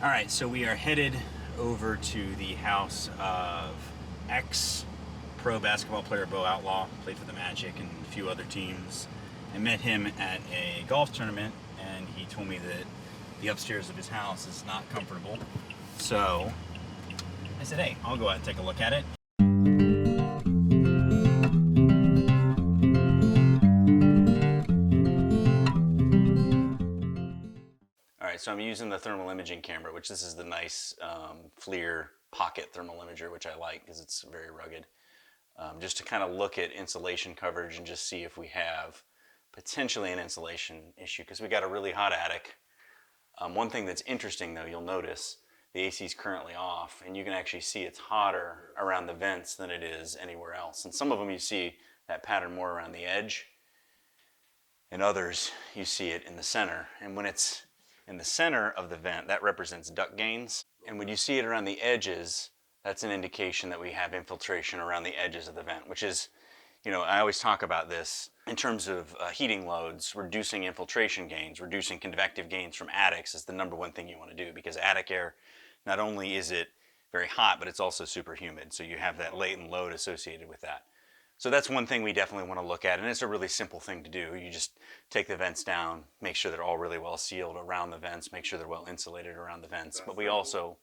All right, so we are headed over to the house of ex-pro basketball player Bo Outlaw, played for the Magic and a few other teams. I met him at a golf tournament, and he told me that the upstairs of his house is not comfortable. So I said, hey, I'll go out and take a look at it. So I'm using the thermal imaging camera, which this is the nice FLIR pocket thermal imager, which I like because it's very rugged, just to kind of look at insulation coverage and just see if we have potentially an insulation issue, because we got a really hot attic. One thing that's interesting though, you'll notice the AC is currently off, and you can actually see it's hotter around the vents than it is anywhere else. And some of them you see that pattern more around the edge, and others you see it in the center. And when it's in the center of the vent, that represents duct gains. And when you see it around the edges, that's an indication that we have infiltration around the edges of the vent, which is, you know, I always talk about this in terms of heating loads. Reducing infiltration gains, reducing convective gains from attics is the #1 thing you want to do, because attic air, not only is it very hot, but it's also super humid. So you have that latent load associated with that. So that's one thing we definitely want to look at, and it's a really simple thing to do. You just take the vents down, make sure they're all really well sealed around the vents, make sure they're well insulated around the vents. But we also,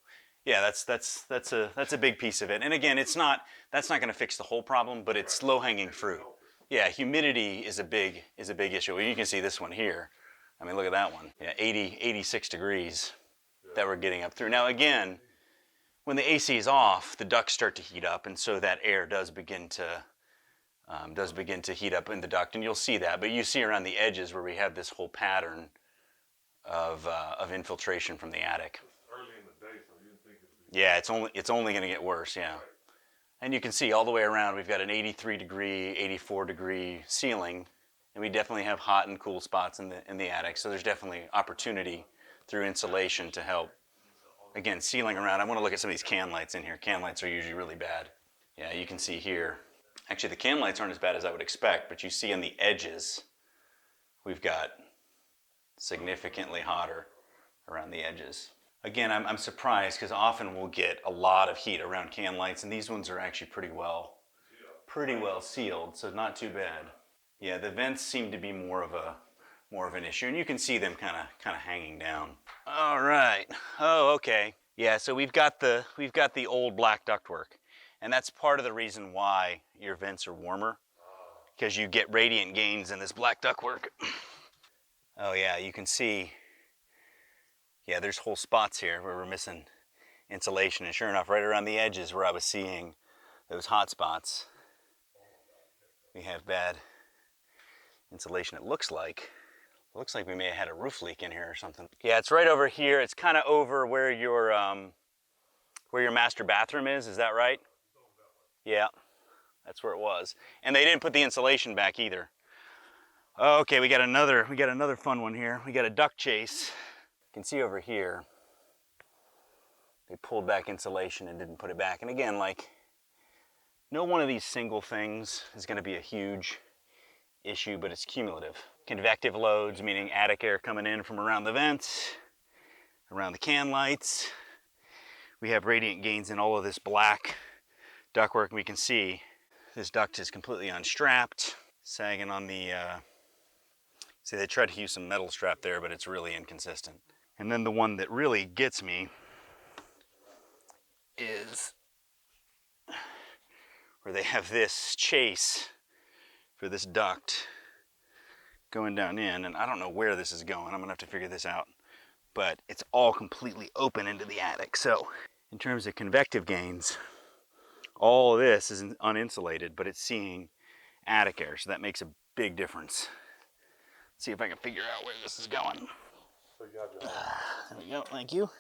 yeah, that's a big piece of it. And again, that's not going to fix the whole problem, but it's low-hanging fruit. Yeah, humidity is a big issue. Well, you can see this one here. I mean, look at that one. Yeah, 86 degrees that we're getting up through. Now again, when the AC is off, the ducts start to heat up, and so that air does begin to heat up in the duct, and you'll see that. But you see around the edges where we have this whole pattern of infiltration from the attic. It's early in the day, so you didn't think it'd be... Yeah, it's only going to get worse. Yeah, and you can see all the way around we've got an 83 degree, 84 degree ceiling, and we definitely have hot and cool spots in the attic. So there's definitely opportunity through insulation to help. Again, sealing around. I want to look at some of these can lights in here. Can lights are usually really bad. Yeah, you can see here. Actually, the can lights aren't as bad as I would expect, but you see on the edges, we've got significantly hotter around the edges. Again, I'm surprised, because often we'll get a lot of heat around can lights, and these ones are actually pretty well sealed, so not too bad. Yeah, the vents seem to be more of an issue, and you can see them kind of hanging down. All right. Oh, okay. Yeah, so we've got the old black ductwork. And that's part of the reason why your vents are warmer, because you get radiant gains in this black ductwork. Oh yeah, you can see, yeah, there's whole spots here where we're missing insulation. And sure enough, right around the edges where I was seeing those hot spots, we have bad insulation. It looks like we may have had a roof leak in here or something. Yeah, it's right over here. It's kind of over where your master bathroom is. Is that right? Yeah, that's where it was. And they didn't put the insulation back either. Okay, we got another fun one here. We got a duct chase. You can see over here, they pulled back insulation and didn't put it back. And again, like, no one of these single things is going to be a huge issue, but it's cumulative. Convective loads, meaning attic air coming in from around the vents, around the can lights. We have radiant gains in all of this black ductwork. We can see this duct is completely unstrapped, sagging on the, see, they tried to use some metal strap there, but it's really inconsistent. And then the one that really gets me is where they have this chase for this duct going down in, and I don't know where this is going. I'm gonna have to figure this out, but it's all completely open into the attic. So in terms of convective gains, all of this is uninsulated, but it's seeing attic air, so that makes a big difference. Let's see if I can figure out where this is going. There we go, thank you.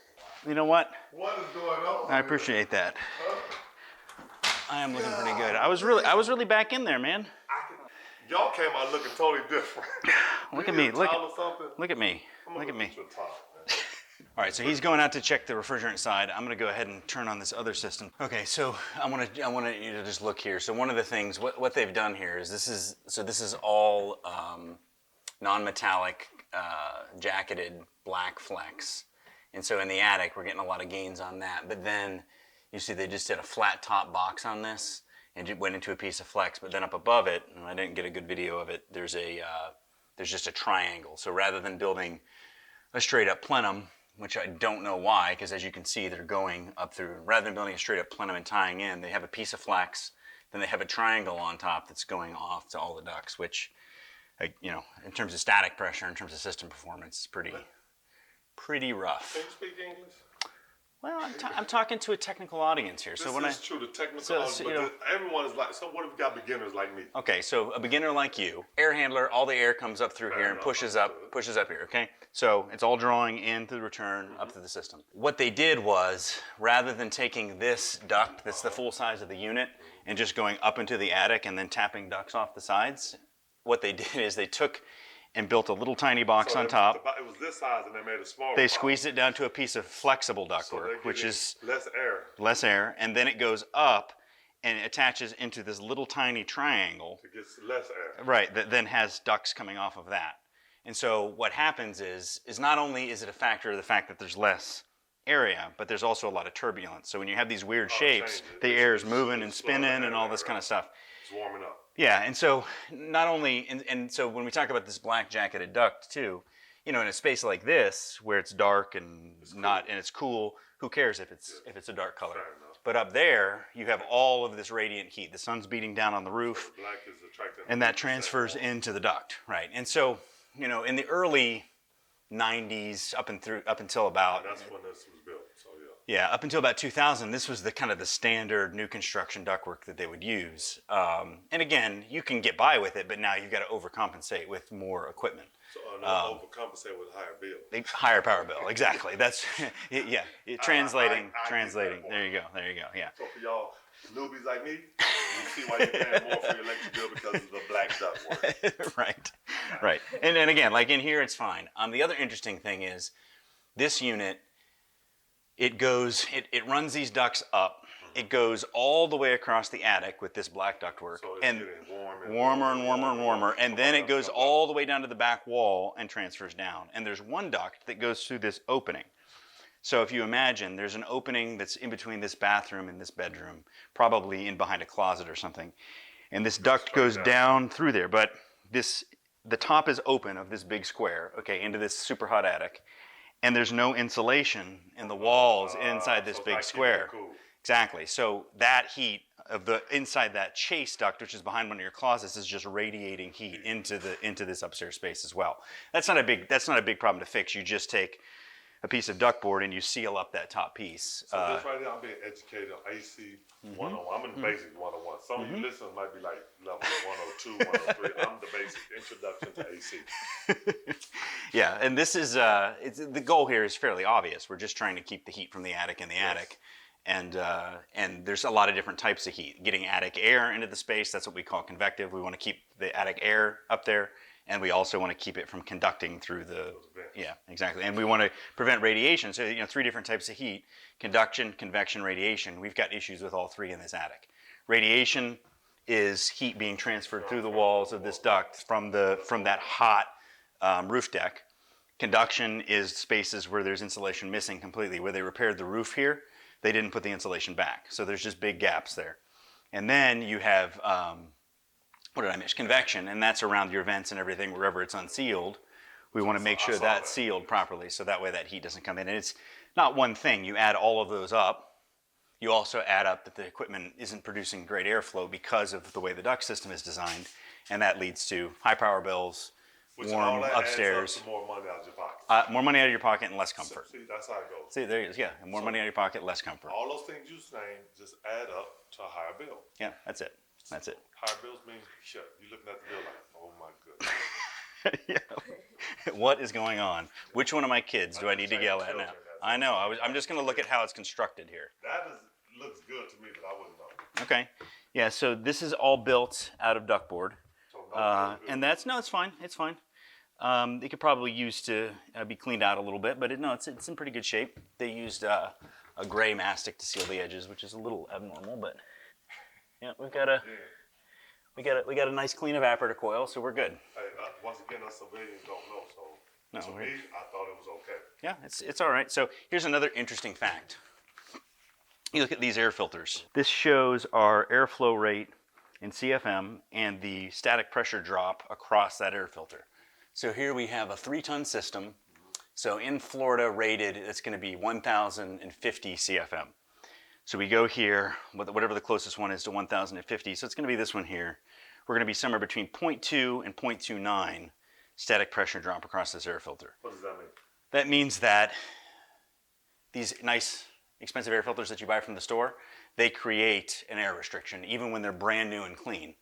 You know what? What is going on? I appreciate that. I am looking pretty good. I was really back in there, man. Y'all came out looking totally different. Look at me, look at me. All right, so he's going out to check the refrigerant side. I'm gonna go ahead and turn on this other system. Okay, so I want you to just look here. So one of the things, what they've done here is this is all non-metallic jacketed black flex And so in the attic, we're getting a lot of gains on that. But then you see they just did a flat top box on this and it went into a piece of flex. But then up above it, and I didn't get a good video of it, there's just a triangle. So rather than building a straight up plenum, which I don't know why, because as you can see, they're going up through, rather than building a straight up plenum and tying in, they have a piece of flex, then they have a triangle on top that's going off to all the ducts, which, you know, in terms of static pressure, in terms of system performance, is pretty rough. Can you speak English? Well, I'm talking to a technical audience here. This is true, the technical audience, but everyone is like, so what if we got beginners like me? Okay, so a beginner like you, air handler, all the air comes up through here and pushes up here, okay? So it's all drawing in through the return up to the system. What they did was, rather than taking this duct that's the full size of the unit and just going up into the attic and then tapping ducts off the sides, what they did is they took and built a little tiny box on top. It was this size and they made a smaller They box. squeezed it down to a piece of flexible ductwork, which is less air, and then it goes up and attaches into this little tiny triangle. It gets less air. Right, that then has ducts coming off of that. And so what happens is not only is it a factor of the fact that there's less area, but there's also a lot of turbulence. So when you have these weird shapes, the air is moving and spinning and all this kind of stuff. It's warming up. Yeah, and so not only, and so when we talk about this black jacketed duct too, you know, in a space like this where it's dark and it's cool, who cares if it's a dark color? But up there, you have all of this radiant heat. The sun's beating down on the roof, So black is attracting and that transfers into the duct, right? And so, you know, in the early 90s, up until about, that's when this was built. So yeah, up until about 2000, this was the kind of the standard new construction ductwork that they would use. And again, you can get by with it, but now you've got to overcompensate with more equipment. So overcompensate with higher bill. Higher power bill, exactly. That's yeah. Translating. There you go. Yeah. So for y'all newbies like me, you see why you're paying more for your electric bill because of the black ductwork. Right. And again, like in here, it's fine. The other interesting thing is this unit. It runs these ducts up. It goes all the way across the attic with this black ductwork, So and warmer, and then it goes all the way down to the back wall and transfers down. And there's one duct that goes through this opening. So if you imagine, there's an opening that's in between this bathroom and this bedroom, probably in behind a closet or something, and this duct goes down through there. But the top is open of this big square, okay, into this super hot attic. And there's no insulation in the walls inside this big square. Cool. Exactly. So that heat of the inside that chase duct, which is behind one of your closets, is just radiating heat into this upstairs space as well. That's not a big problem to fix. You just take a piece of duct board and you seal up that top piece. So this right here, I'm being educated on AC 101. I'm in basic 101. Some of you listeners might be like level 102, 103. I'm the basic introduction to AC. Yeah, and this is the goal here is fairly obvious. We're just trying to keep the heat from the attic in the attic. And there's a lot of different types of heat. Getting attic air into the space, that's what we call convective. We want to keep the attic air up there, and we also want to keep it from conducting through the, yeah, exactly. And we want to prevent radiation. So, you know, 3 different types of heat: conduction, convection, radiation. We've got issues with all 3 in this attic. Radiation is heat being transferred through the walls of this duct from that hot roof deck. Conduction is spaces where there's insulation missing completely. Where they repaired the roof here, they didn't put the insulation back. So there's just big gaps there. And then you have, what did I miss? Convection, and that's around your vents and everything, wherever it's unsealed. We want to make sure that's sealed properly so that way that heat doesn't come in. And it's not one thing. You add all of those up. You also add up that the equipment isn't producing great airflow because of the way the duct system is designed. And that leads to high power bills, warm upstairs. More money out of your pocket. More money out of your pocket and less comfort. See, that's how it goes. See, there it is. Yeah, and more money out of your pocket, less comfort. All those things you saying just add up to a higher bill. Yeah, that's it. That's it. Higher bills mean shit. You're looking at the bill like, oh my goodness. Yeah. What is going on? Which one of my kids do I need to yell at now? I know. I'm just going to look at how it's constructed here. Looks good to me, but I wouldn't know. Okay. Yeah. So this is all built out of ductboard, and it's fine. It's fine. It could probably use to be cleaned out a little bit, but it's in pretty good shape. They used a gray mastic to seal the edges, which is a little abnormal, but yeah, we got a nice clean evaporator coil, so we're good. Hey, once again, us civilians don't know, so No. To me, I thought it was okay. Yeah, it's all right. So here's another interesting fact. You look at these air filters. This shows our airflow rate in CFM and the static pressure drop across that air filter. So here we have a 3-ton system. So in Florida rated, it's going to be 1,050 CFM. So we go here, whatever the closest one is to 1,050. So it's going to be this one here. We're going to be somewhere between 0.2 and 0.29 static pressure drop across this air filter. What does that mean? That means that these nice, expensive air filters that you buy from the store, they create an air restriction even when they're brand new and clean.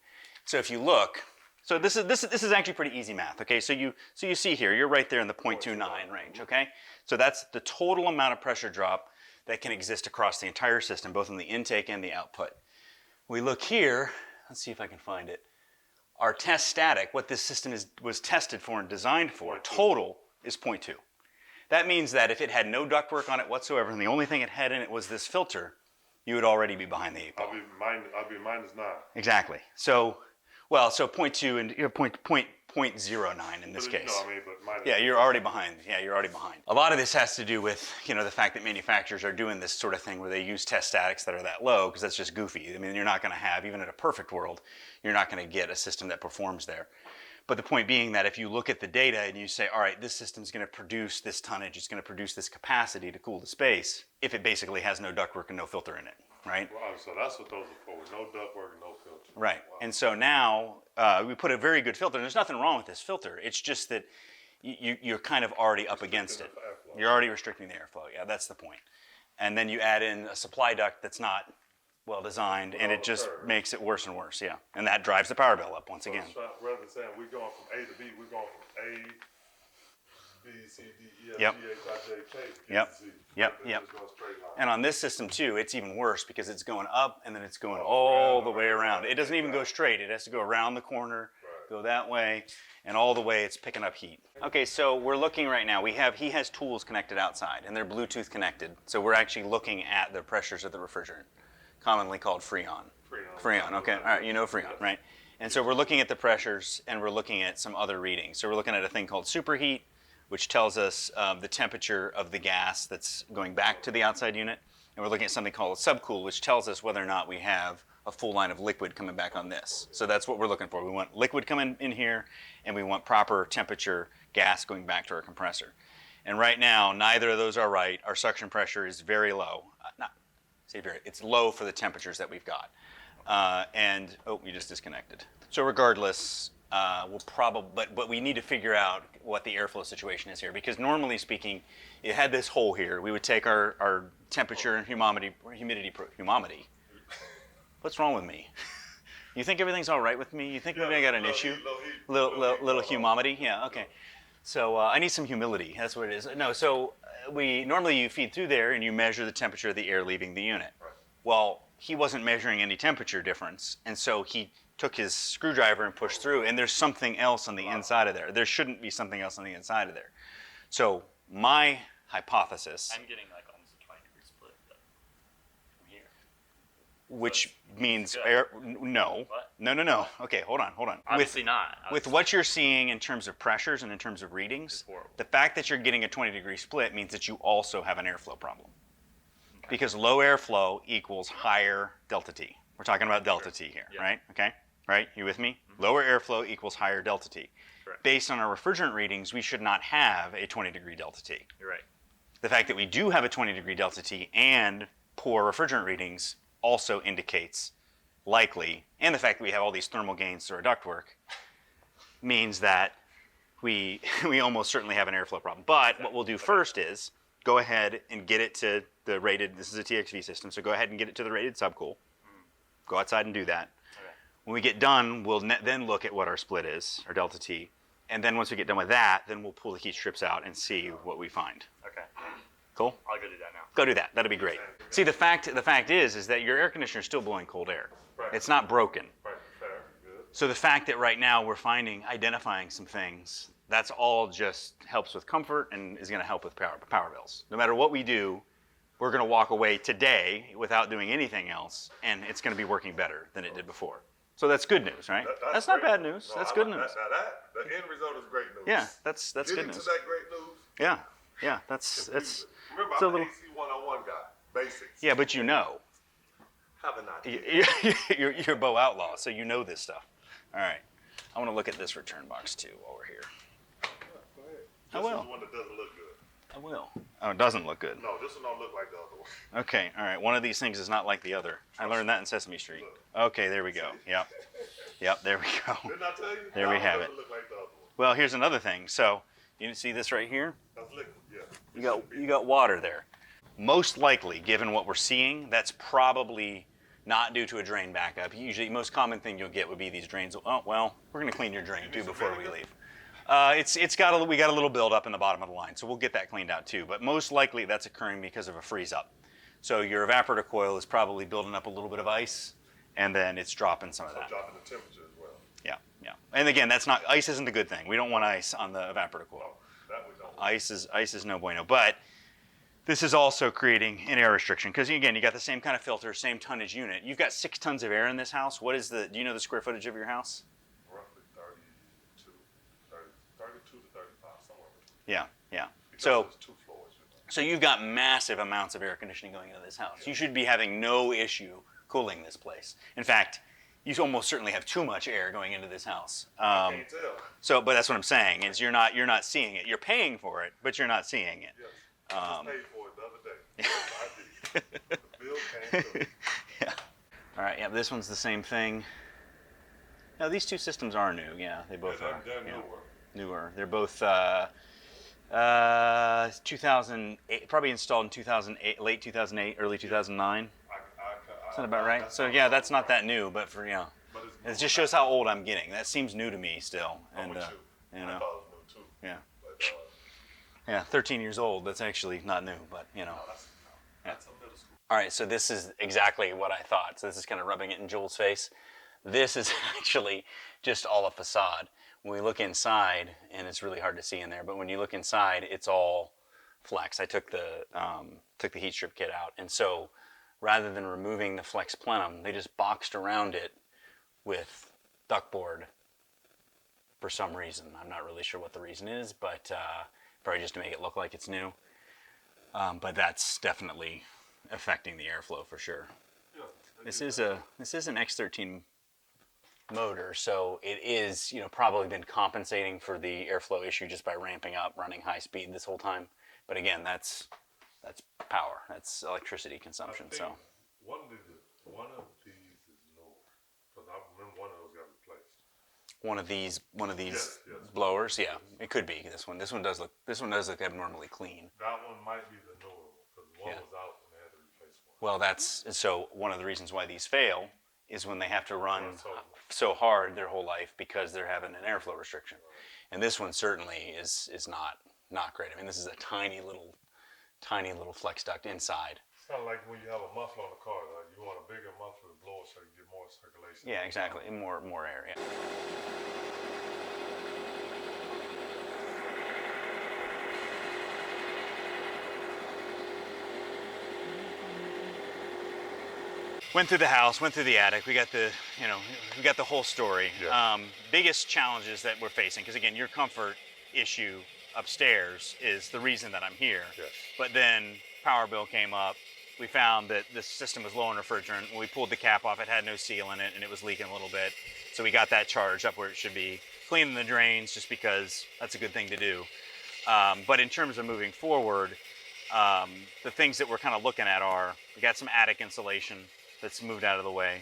So if you look, so this is actually pretty easy math. Okay, so you see here, you're right there in the 0.29 range. Okay, so that's the total amount of pressure drop that can exist across the entire system, both in the intake and the output. We look here. Let's see if I can find it. Our test static, what this system was tested for and designed for, total is 0.2. That means that if it had no ductwork on it whatsoever, and the only thing it had in it was this filter, you would already be behind the 8 ball. I'll be -9. Exactly. So, well, so 0.2 and 0.09 in this case. No, I mean, but minus. Yeah, you're already behind. Yeah, you're already behind. A lot of this has to do with, the fact that manufacturers are doing this sort of thing where they use test statics that are that low, because that's just goofy. I mean, you're not going to have, even in a perfect world, you're not going to get a system that performs there. But the point being that if you look at the data and you say, all right, this system's going to produce this tonnage, it's going to produce this capacity to cool the space, if it basically has no ductwork and no filter in it, right? Wow, so that's what those are for, with no ductwork and no filter. Right. Wow. And so now we put a very good filter. And there's nothing wrong with this filter. It's just that you're kind of already up against it. You're already restricting the airflow. Yeah, that's the point. And then you add in a supply duct that's not well designed, and it just makes it worse and worse. Yeah, and that drives the power bill up once again. Rather than saying we're going from A to B, we're going from A, B, C, D, E, F, Yep. G, H, I, J, K. Yep. Z. Yep. It Yep. just goes straight line. And on this system too, it's even worse because it's going up and then it's going all the way around. It doesn't even go straight. It has to go around the corner, go that way, and all the way it's picking up heat. Okay, so we're looking right now. He has tools connected outside, and they're Bluetooth connected. So we're actually looking at the pressures of the refrigerant, commonly called Freon. Freon, okay. All right, you know Freon, right? And so we're looking at the pressures, and we're looking at some other readings. So we're looking at a thing called superheat, which tells us the temperature of the gas that's going back to the outside unit. And we're looking at something called a subcool, which tells us whether or not we have a full line of liquid coming back on this. So that's what we're looking for. We want liquid coming in here, and we want proper temperature gas going back to our compressor. And right now, neither of those are right. Our suction pressure is very low. It's low for the temperatures that we've got. We just disconnected. So regardless, we'll probably, but we need to figure out what the airflow situation is here, because normally speaking, you had this hole here. We would take our temperature and humidity. What's wrong with me? You think everything's all right with me? You think maybe I got an issue? Little humidity? Yeah, okay. So I need some humility. That's what it is. No, so normally you feed through there and you measure the temperature of the air leaving the unit. Right. Well, he wasn't measuring any temperature difference, and so he took his screwdriver and pushed through, and there's something else on the inside of there. There shouldn't be something else on the inside of there. So my hypothesis, I'm getting like almost a 20-degree split though, from here. which means good. air, no. What? No. Okay, hold on. Obviously not. With what you're seeing in terms of pressures and in terms of readings, It's horrible. the fact that you're getting a 20-degree split means that you also have an airflow problem. Because low airflow equals higher delta T. We're talking about delta T here, Yeah. right? Okay, right? You with me? Lower airflow equals higher delta T. Correct. Based on our refrigerant readings, we should not have a 20-degree delta T. You're right. The fact that we do have a 20-degree delta T and poor refrigerant readings also indicates likely, and the fact that we have all these thermal gains through our ductwork means that we almost certainly have an airflow problem. But what we'll do first is go ahead and get it to the rated, this is a TXV system, so go ahead and get it to the rated subcool. Go outside and do that. Okay. When we get done, we'll then look at what our split is, our delta T. And then once we get done with that, then we'll pull the heat strips out and see what we find. Okay. Cool? I'll go do that now. Go do that. That'll be great. See, the fact is that your air conditioner is still blowing cold air. Right. It's not broken. Right, fair, good. So the fact that right now we're identifying some things, that's all just helps with comfort and is going to help with power bills. No matter what we do, we're going to walk away today without doing anything else, and it's going to be working better than it did before. So that's good news, right? That's not great bad news. No, That's I good like news. The end result is great news. Yeah, that's good Getting news. to that great news. Yeah, yeah, that's Remember, it's a I'm little. an AC 101 guy. Basics. Yeah, but you know, Have an idea. you're Bo Outlaw, so you know this stuff. All right, I want to look at this return box too while we're here. Go ahead. I This will. is the one that doesn't look good. I will. Oh, it doesn't look good. No, this one don't look like the other one. Okay, all right. One of these things is not like the other. I learned that in Sesame Street. Okay, there we go. Yep. Yep, there we go. Didn't I tell you? There we have it. Doesn't look like the other one. Well, here's another thing. So, you see this right here? That's liquid, yeah. You got water there. Most likely, given what we're seeing, that's probably not due to a drain backup. Usually, most common thing you'll get would be these drains. Oh, well, we're going to clean your drain too before we leave. We got a little buildup in the bottom of the line, so we'll get that cleaned out too. But most likely that's occurring because of a freeze up. So your evaporator coil is probably building up a little bit of ice, and then it's dropping some of So that. dropping the temperature as well. Yeah, yeah. And again, ice isn't a good thing. We don't want ice on the evaporator coil. No, that we don't. Ice is no bueno. But this is also creating an air restriction because again, you got the same kind of filter, same tonnage unit. You've got 6 tons of air in this house. Do you know the square footage of your house? Roughly 32 to 35, somewhere between. Yeah, yeah. Because So there's 2 floors. So you've got massive amounts of air conditioning going into this house. You should be having no issue cooling this place. In fact, you almost certainly have too much air going into this house. I can't tell. So, but that's what I'm saying is you're not seeing it. You're paying for it, but you're not seeing it. Yes. I just paid for it the other day. Yes, I did. The bill came through. Yeah. All right. Yeah. This one's the same thing. Now these 2 systems are new. Yeah, they both are. They're Yeah. newer. They're both 2008, probably installed in 2008, late 2008, early 2009. Is that about right? So yeah, that's not that new, but for But it just shows how old I'm getting. That seems new to me still, I'm and with you I know, thought it was new too. yeah, But, yeah, 13 years old. That's actually not new, but that's a middle school. All right, so this is exactly what I thought. So this is kind of rubbing it in Joel's face. This is actually just all a facade. When we look inside, and it's really hard to see in there, but when you look inside, it's all flex. I took the heat strip kit out, and so rather than removing the flex plenum, they just boxed around it with ductboard for some reason. I'm not really sure what the reason is, but probably just to make it look like it's new. But that's definitely affecting the airflow for sure. Yeah, This is an X13 motor, so it is probably been compensating for the airflow issue just by ramping up, running high speed this whole time. But again, that's power, that's electricity consumption. I think So one of these is newer because I remember one of those got replaced. one of these Yes. blowers, yeah, it could be this one. This one does look abnormally clean. That one might be the newer one because one Yeah. was out and they had to replace one. Well, so one of the reasons why these fail is when they have to run Run so hard their whole life because they're having an airflow restriction. And this one certainly is not great. I mean, this is a tiny little flex duct inside. It's kind of like when you have a muffler on the car. Like you want a bigger muffler to blow it so you get more circulation. Yeah, exactly. More air. Yeah. Went through the house, went through the attic. We got the whole story. Yeah. Biggest challenges that we're facing, because again, your comfort issue upstairs is the reason that I'm here. Yes. But then power bill came up. We found that the system was low on refrigerant. When we pulled the cap off, it had no seal in it, and it was leaking a little bit. So we got that charged up where it should be. Cleaning the drains, just because that's a good thing to do. But in terms of moving forward, the things that we're kind of looking at are, we got some attic insulation that's moved out of the way.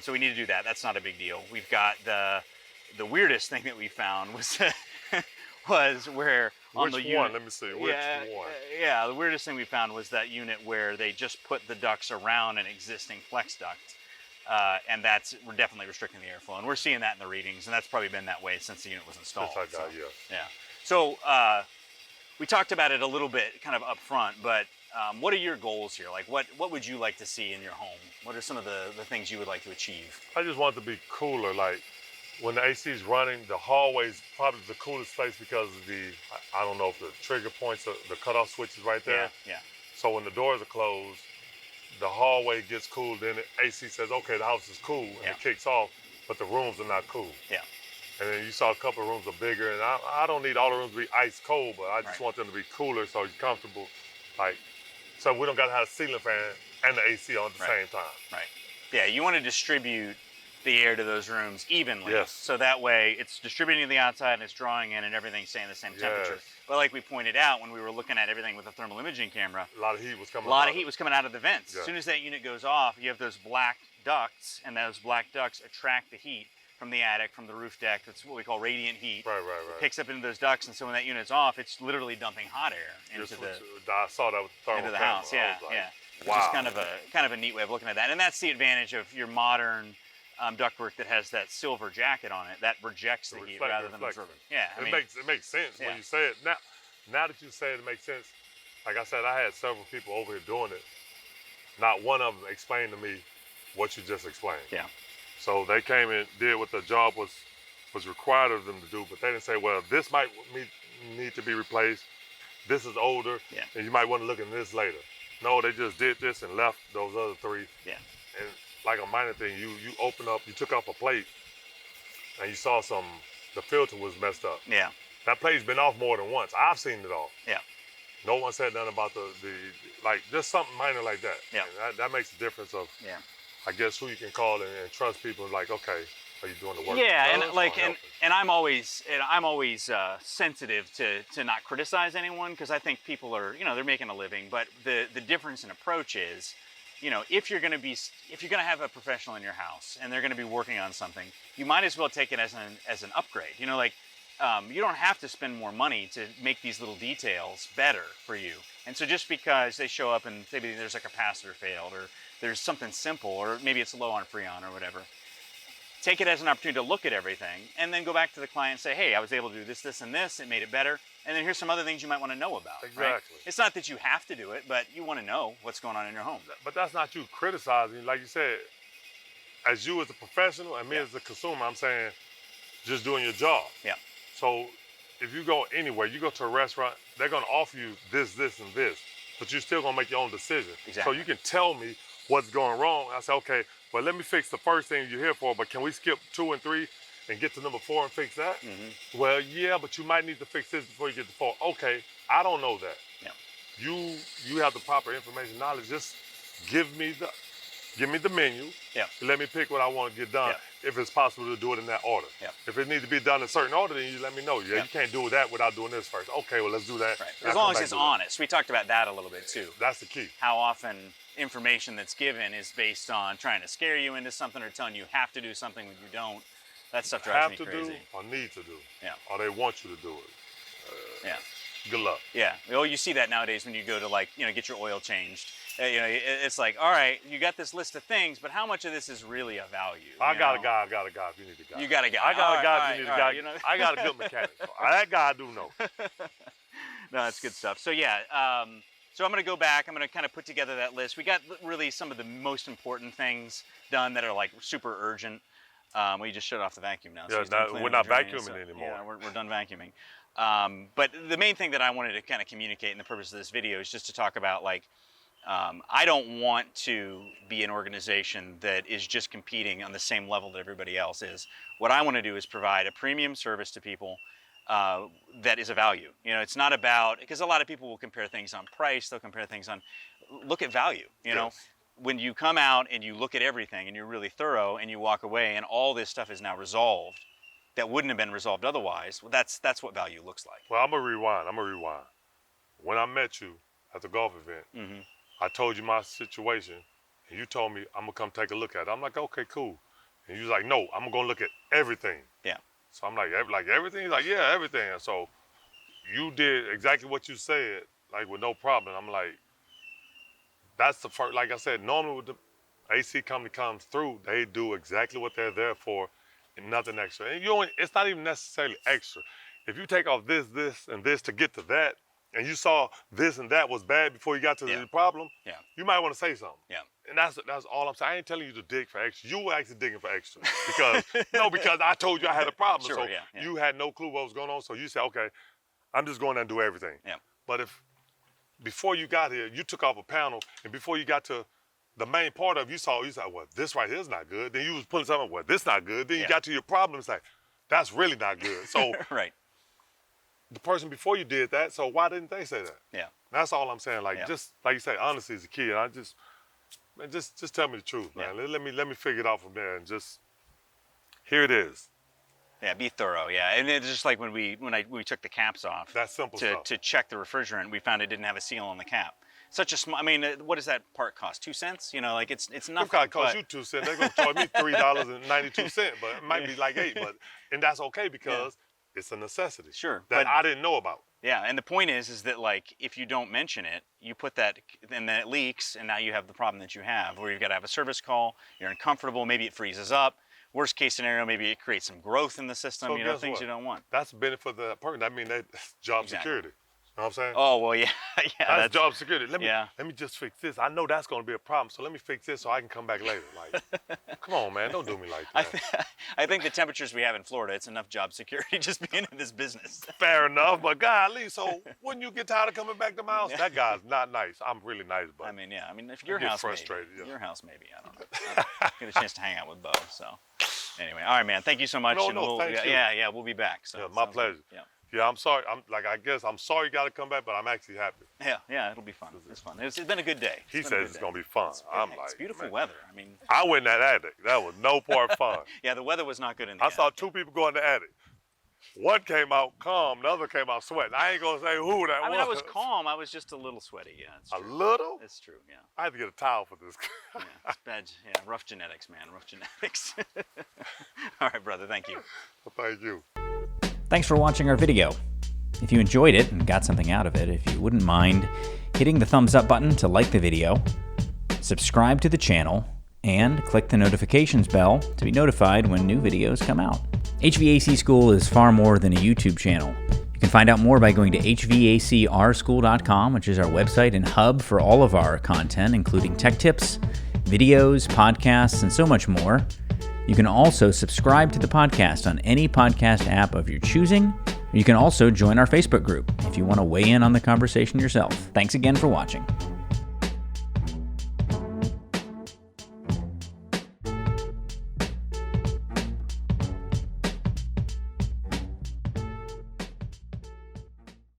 So we need to do that. That's not a big deal. We've got the weirdest thing that we found was where on the Which unit. one? Let me see. Which one? Yeah, the weirdest thing we found was that unit where they just put the ducts around an existing flex duct. And we're definitely restricting the airflow. And we're seeing that in the readings, and that's probably been that way since the unit was installed. Since I got, yes. Yeah. So we talked about it a little bit kind of up front, but what are your goals here? Like what would you like to see in your home? What are some of the things you would like to achieve? I just want it to be cooler. Like when the AC is running, the hallway is probably the coolest place because of I don't know if the trigger points, the cutoff switch is right there. Yeah. So when the doors are closed, the hallway gets cool, then the AC says, okay, the house is cool, and Yeah. it kicks off, but the rooms are not cool. Yeah. And then you saw a couple of rooms are bigger, and I don't need all the rooms to be ice cold, but I just Right. want them to be cooler so you're comfortable. Like, so we don't got to have a ceiling fan and the AC on at the same time. Right. Yeah, you want to distribute the air to those rooms evenly. Yes. So that way it's distributing to the outside and it's drawing in and everything's staying the same temperature. Yes. But like we pointed out when we were looking at everything with the thermal imaging camera, A lot of heat was coming a lot out of heat was coming out of the vents. Yeah. As soon as that unit goes off, you have those black ducts, and those black ducts attract the heat from the attic, from the roof deck. That's what we call radiant heat. Right. It picks up into those ducts, and so when that unit's off, it's literally dumping hot air into I saw that with the thermal into the camera. house. I Yeah, was like, yeah. Which wow. is kind of a neat way of looking at that, and that's the advantage of your modern ductwork that has that silver jacket on it that rejects the heat rather than absorbing. Yeah, it makes sense when you say it. Now that you say it, it makes sense. Like I said, I had several people over here doing it. Not one of them explained to me what you just explained. Yeah. So they came and did what the job was required of them to do, but they didn't say, well, this might need to be replaced. This is older, and you might want to look at this later. No, they just did this and left those other three. Yeah. And like a minor thing, you took off a plate, and you saw the filter was messed up. Yeah. That plate's been off more than once. I've seen it off. Yeah. No one said nothing about the like just something minor like that. Yeah. And that makes a difference of, Yeah. I guess, who you can call and trust people. Like, okay, are you doing the work? Yeah, for us or and I'm always sensitive to not criticize anyone, because I think people are, they're making a living, but the difference in approach is, if you're going to have a professional in your house and they're going to be working on something, you might as well take it as an upgrade. You don't have to spend more money to make these little details better for you. And so just because they show up and maybe there's a capacitor failed, or there's something simple, or maybe it's low on Freon or whatever, take it as an opportunity to look at everything and then go back to the client and say, hey, I was able to do this, this, and this. It made it better. And then here's some other things you might want to know about. Exactly. Right? It's not that you have to do it, but you want to know what's going on in your home. But that's not you criticizing. Like you said, as you as a professional and me as a consumer, I'm saying just doing your job. Yeah. So if you go anywhere, you go to a restaurant, they're going to offer you this, this, and this, but you're still going to make your own decision. Exactly. So you can tell me what's going wrong. I say, okay, well, let me fix the first thing you're here for, but can we skip 2 and 3 and get to number 4 and fix that? Mm-hmm. Well, yeah, but you might need to fix this before you get to 4. Okay, I don't know that. Yeah. You have the proper information, knowledge. Just give me the menu. Yeah. Let me pick what I want to get done. Yeah. If it's possible to do it in that order. Yeah. If it needs to be done in a certain order, then you let me know. Yeah, you can't do that without doing this first. Okay, well, let's do that. Right. As long as it's honest. We talked about that a little bit too. That's the key. How often information that's given is based on trying to scare you into something or telling you have to do something when you don't. That stuff drives me crazy. Have to do or need to do. Yeah. Or they want you to do it. Yeah. Good luck. Yeah. Well, you see that nowadays when you go to get your oil changed. It's like, all right, you got this list of things, but how much of this is really a value? I got a guy if you need a guy. You got a guy. I got a guy if you need a guy. Right, I got a good mechanic. So that guy I do know. No, that's good stuff. So yeah, so I'm going to go back. I'm going to kind of put together that list. We got really some of the most important things done that are like super urgent. We just shut off the vacuum now. So We're not vacuuming anymore. Yeah, we're done vacuuming. But the main thing that I wanted to kind of communicate in the purpose of this video is just to talk about I don't want to be an organization that is just competing on the same level that everybody else is. What I want to do is provide a premium service to people that is a value. It's not about, because a lot of people will compare things on price, they'll compare things on, look at value, you know. When you come out and you look at everything and you're really thorough and you walk away and all this stuff is now resolved that wouldn't have been resolved otherwise, well, that's what value looks like. Well, I'm going to rewind. When I met you at the golf event, I told you my situation, and you told me, I'm going to come take a look at it. I'm like, okay, cool. And you was like, no, I'm going to look at everything. Yeah. So I'm like everything? He's like, yeah, everything. And so you did exactly what you said, with no problem. I'm like, that's the first, like I said, normally when the AC company comes through, they do exactly what they're there for and nothing extra. And it's not even necessarily extra. If you take off this, and this to get to that, and you saw this and that was bad before you got to the problem, you might want to say something. Yeah. And that's all I'm saying. I ain't telling you to dig for extra. You were actually digging for extra because I told you I had a problem. Sure, so you had no clue what was going on. So you said, okay, I'm just going there and do everything. Yeah. But if before you got here, you took off a panel, and before you got to the main part of you saw, you said, well, this right here is not good. Then you was putting something, well, this not good. Then you got to your problem, it's like, that's really not good. So Right. the person before you did that, so why didn't they say that? Yeah. That's all I'm saying. Like, just like you say, honesty is the key. And I just, man, just tell me the truth, man. Yeah. Let me figure it out from there, and just, here it is. Yeah, be thorough. Yeah, and it's just like when we took the caps off. That simple to stuff. to check the refrigerant, we found it didn't have a seal on the cap. Such a small. I mean, what does that part cost? 2 cents? You know, like it's nothing. It probably cost but- you 2 cents. They're gonna charge me $3.92, but it might be like $8. And that's okay because it's a necessity. Sure, That but- I didn't know about. Yeah, and the point is that like if you don't mention it, you put that, and then it leaks, and now you have the problem that you have, where you've got to have a service call. You're uncomfortable. Maybe it freezes up. Worst case scenario, maybe it creates some growth in the system. So You know, guess things what? you don't want. That's the benefit of that person. I mean, that's job Exactly. security. You know what I'm saying? Oh well, yeah, yeah. That's job security. Let yeah. me just fix this. I know that's going to be a problem, so let me fix this so I can come back later. Like, come on, man, don't do me like that. I think the temperatures we have in Florida, it's enough job security just being in this business. Fair enough, but golly, so wouldn't you get tired of coming back to my house? That guy's not nice. I'm really nice, but I mean, yeah. I mean, if your get house, frustrated, maybe. yeah. Your house, maybe. I don't know. Get a chance to hang out with Bo. So, anyway, all right, man. Thank you so much. No, and no, we'll, thank you. Yeah, we'll be back. So yeah, it my sounds like- pleasure. yeah. Yeah, I'm sorry. I guess I'm sorry you got to come back, but I'm actually happy. Yeah, it'll be fun. It's fun. It's been a good day. He been a says good it's day. going to be fun. I'm It's like, beautiful man. weather. I mean, I went in that attic. That was no part fun. yeah, the weather was not good in the I saw attic. 2 people go in the attic. One came out calm, the other came out sweating. I ain't going to say who that was. I mean, I was calm. I was just a little sweaty. Yeah, it's A true. little? It's true. Yeah. I had to get a towel for this. Yeah, it's bad. Yeah, rough genetics, man. Rough genetics. All right, brother. Thank you. Well, thank you. Thanks for watching our video. If you enjoyed it and got something out of it, if you wouldn't mind hitting the thumbs up button to like the video, subscribe to the channel, and click the notifications bell to be notified when new videos come out. HVAC School is far more than a YouTube channel. You can find out more by going to hvacrschool.com, which is our website and hub for all of our content, including tech tips, videos, podcasts, and so much more. You can also subscribe to the podcast on any podcast app of your choosing. You can also join our Facebook group if you want to weigh in on the conversation yourself. Thanks again for watching.